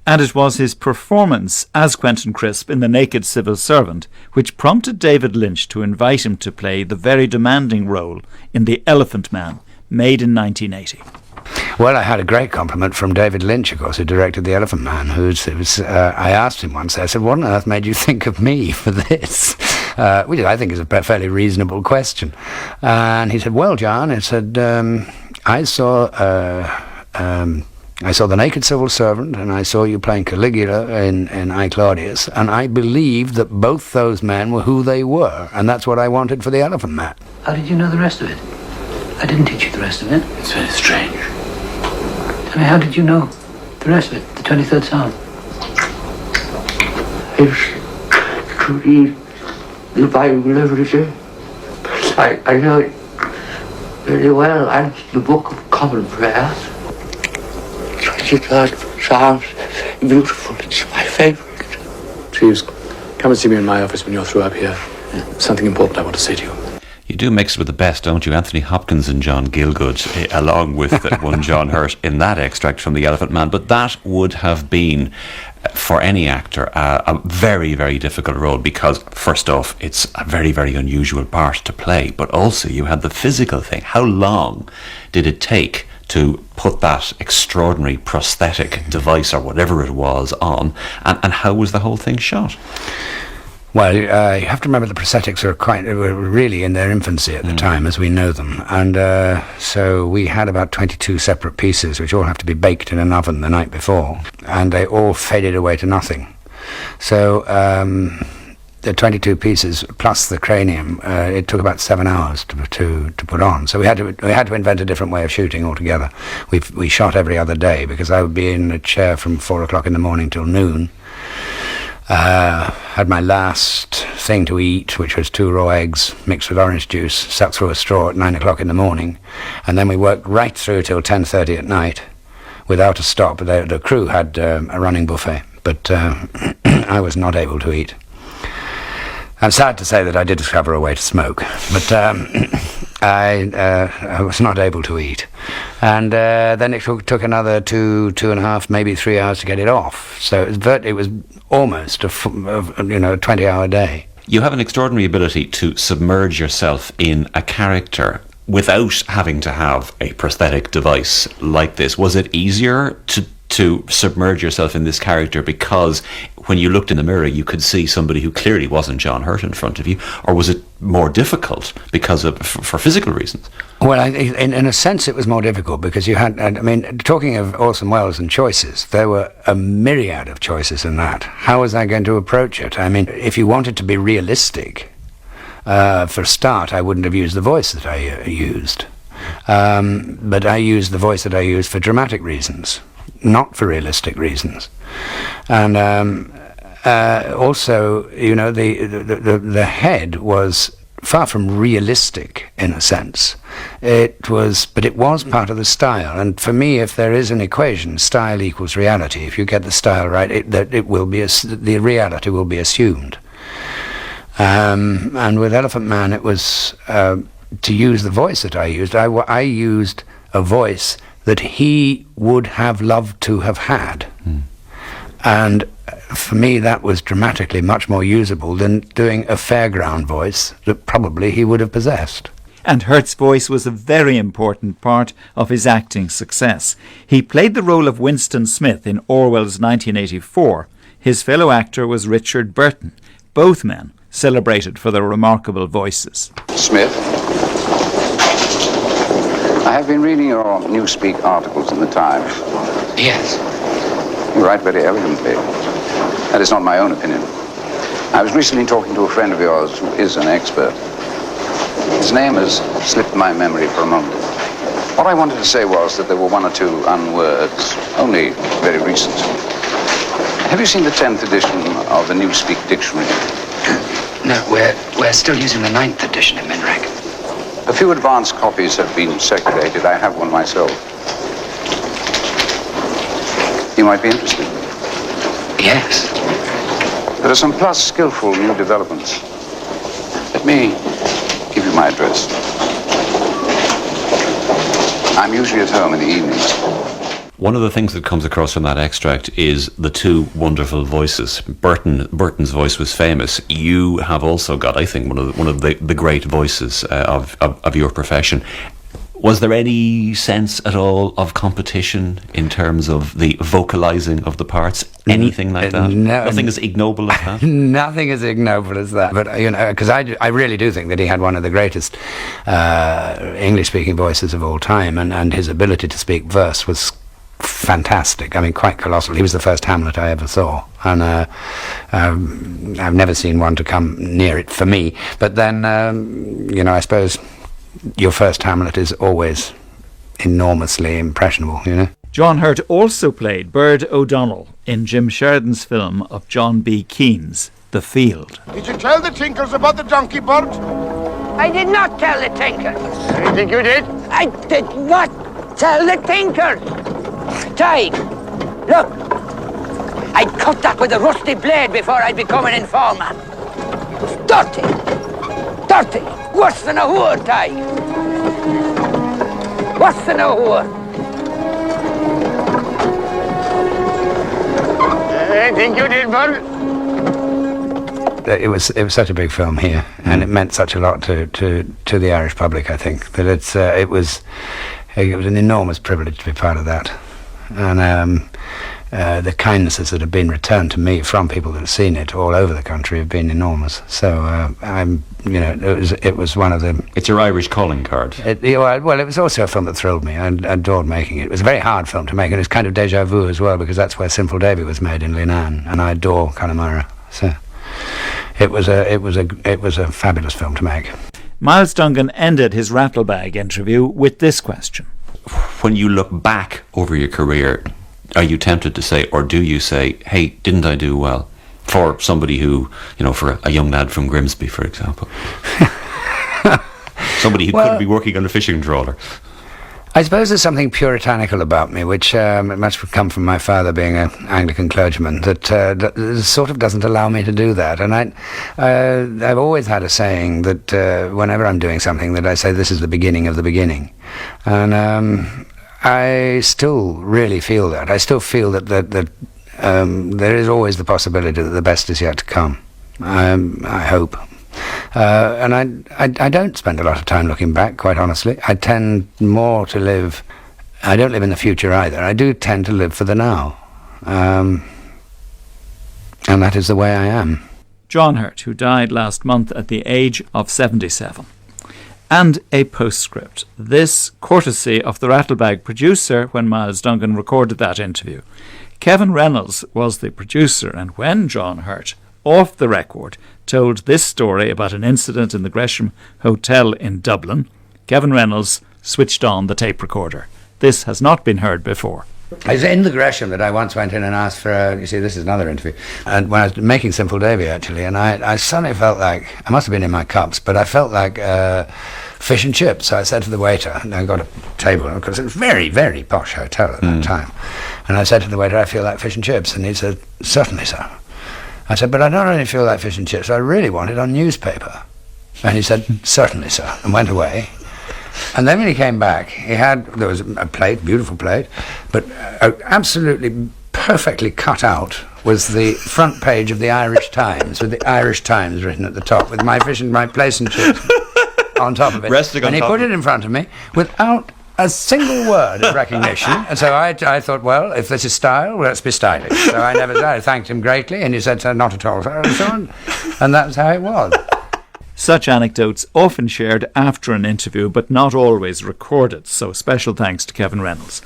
And it was his performance as Quentin Crisp in The Naked Civil Servant which prompted David Lynch to invite him to play the very demanding role in The Elephant Man, made in 1980. Well, I had a great compliment from David Lynch, of course, who directed The Elephant Man. I asked him once, I said, what on earth made you think of me for this? Which I think is a fairly reasonable question. And he said, well, John, he said, I saw The Naked Civil Servant, and I saw you playing Caligula in I, Claudius, and I believed that both those men were who they were, and that's what I wanted for The Elephant Man. How did you know the rest of it? I didn't teach you the rest of it. It's very strange. Tell me, how did you know the rest of it, the 23rd Psalm? I used to read the Bible every day. I know it very well, and the Book of Common Prayer. 23rd Psalm's beautiful. It's my favourite. Jeeves, come and see me in my office when you're through up here. Something important I want to say to you. You do mix it with the best, don't you? Anthony Hopkins and John Gielgud, along with one John Hurt in that extract from The Elephant Man. But that would have been, for any actor, a very, very difficult role because, first off, it's a very, very unusual part to play. But also, you had the physical thing. How long did it take to put that extraordinary prosthetic device or whatever it was on? And how was the whole thing shot? Well, you have to remember the prosthetics were really in their infancy at the time, as we know them. And so we had about 22 separate pieces, which all have to be baked in an oven the night before. And they all faded away to nothing. So the 22 pieces, plus the cranium, it took about 7 hours to put on. So we had to invent a different way of shooting altogether. We shot every other day, because I would be in a chair from 4 o'clock in the morning till noon. Had my last thing to eat, which was 2 raw eggs mixed with orange juice, sucked through a straw at 9 o'clock in the morning, and then we worked right through till 10:30 at night without a stop. The crew had a running buffet, but I was not able to eat. I'm sad to say that I did discover a way to smoke, but I was not able to eat. And then it took another 2.5, maybe 3 hours to get it off. So it was almost a 20-hour day. You have an extraordinary ability to submerge yourself in a character without having to have a prosthetic device like this. Was it easier to submerge yourself in this character because when you looked in the mirror you could see somebody who clearly wasn't John Hurt in front of you, or was it more difficult because for physical reasons? Well, in a sense it was more difficult because you had, I mean, talking of Orson Welles and choices, there were a myriad of choices in that. How was I going to approach it? I mean, if you wanted to be realistic, for a start, I wouldn't have used the voice that I used. But I used the voice that I used for dramatic reasons, not for realistic reasons. And also, you know, the head was far from realistic in a sense. But it was part of the style. And for me, if there is an equation, style equals reality. If you get the style right, the reality will be assumed. And with Elephant Man, it was to use the voice that I used. I used a voice that he would have loved to have had. And for me, that was dramatically much more usable than doing a fairground voice that probably he would have possessed. And Hurt's voice was a very important part of his acting success. He played the role of Winston Smith in Orwell's 1984. His fellow actor was Richard Burton. Both men celebrated for their remarkable voices. Smith, I have been reading your Newspeak articles in the Times. Yes. You write very elegantly. That is not my own opinion. I was recently talking to a friend of yours who is an expert. His name has slipped my memory for a moment. What I wanted to say was that there were 1 or 2 unwords, only very recent. Have you seen the 10th edition of the Newspeak Dictionary? No, we're still using the 9th edition in Minrack. A few advanced copies have been circulated. I have one myself. You might be interested. Yes. There are some plus skillful new developments. Let me give you my address. I'm usually at home in the evenings. One of the things that comes across from that extract is the two wonderful voices. Burton's voice was famous. You have also got, I think, one of the great voices of your profession. Was there any sense at all of competition in terms of the vocalising of the parts? Anything like that? No, nothing as ignoble as that? Nothing as ignoble as that. But, because I really do think that he had one of the greatest English-speaking voices of all time, and his ability to speak verse was fantastic. I mean, quite colossal. He was the first Hamlet I ever saw, and I've never seen one to come near it for me. But then, I suppose your first Hamlet is always enormously impressionable, John Hurt also played Bird O'Donnell in Jim Sheridan's film of John B. Keane's The Field. Did you tell the Tinkers about the donkey bird? I did not tell the Tinkers. You think you did? I did not tell the Tinkers. Ty, look. I'd cut that with a rusty blade before I'd become an informer. It's dirty. Dirty. Worse than a whore, Ty. Worse than a whore. I think you did, bud. It was such a big film here, and it meant such a lot to the Irish public. I think that it was an enormous privilege to be part of that, and the kindnesses that have been returned to me from people that have seen it all over the country have been enormous. So it was one of the. It's your Irish calling card. It was also a film that thrilled me. I adored making it. It was a very hard film to make, and it was kind of déjà vu as well, because that's where Sinful Davy was made in Leenane, and I adore Connemara. So it was a fabulous film to make. Miles Dungan ended his Rattlebag interview with this question. When you look back over your career, are you tempted to say, or do you say, hey, didn't I do well? For somebody who, for a young lad from Grimsby, for example. Somebody who could be working on a fishing trawler. I suppose there's something puritanical about me, which must have come from my father being an Anglican clergyman, that sort of doesn't allow me to do that. And I've always had a saying that whenever I'm doing something, that I say this is the beginning of the beginning. And I still really feel that. I still feel that there is always the possibility that the best is yet to come. I hope. And I don't spend a lot of time looking back, quite honestly. I tend more to live. I don't live in the future either. I do tend to live for the now. And that is the way I am. John Hurt, who died last month at the age of 77. And a postscript. This courtesy of the Rattlebag producer when Miles Dungan recorded that interview. Kevin Reynolds was the producer, and when John Hurt, off the record, told this story about an incident in the Gresham Hotel in Dublin, Kevin Reynolds switched on the tape recorder. This has not been heard before. It was in the Gresham that I once went in and asked for you see, this is another interview, and when I was making Sinful Davy, actually, and I suddenly felt like, I must have been in my cups, but I felt like fish and chips. So I said to the waiter, and I got a table, because it was a very, very posh hotel at that time, and I said to the waiter, I feel like fish and chips, and he said, certainly, sir. I said, but I don't really feel like fish and chips, I really want it on newspaper. And he said, certainly, sir, and went away. And then when he came back, there was a plate, beautiful plate, but absolutely perfectly cut out was the front page of the Irish Times, with the Irish Times written at the top, with my fish and my place and chips on top of it. And he put it in front of me without a single word of recognition. And so I thought, well, if this is style, well, let's be stylish. So I thanked him greatly, and he said, not at all, sir, and so on. And that's how it was. Such anecdotes often shared after an interview, but not always recorded, so special thanks to Kevin Reynolds.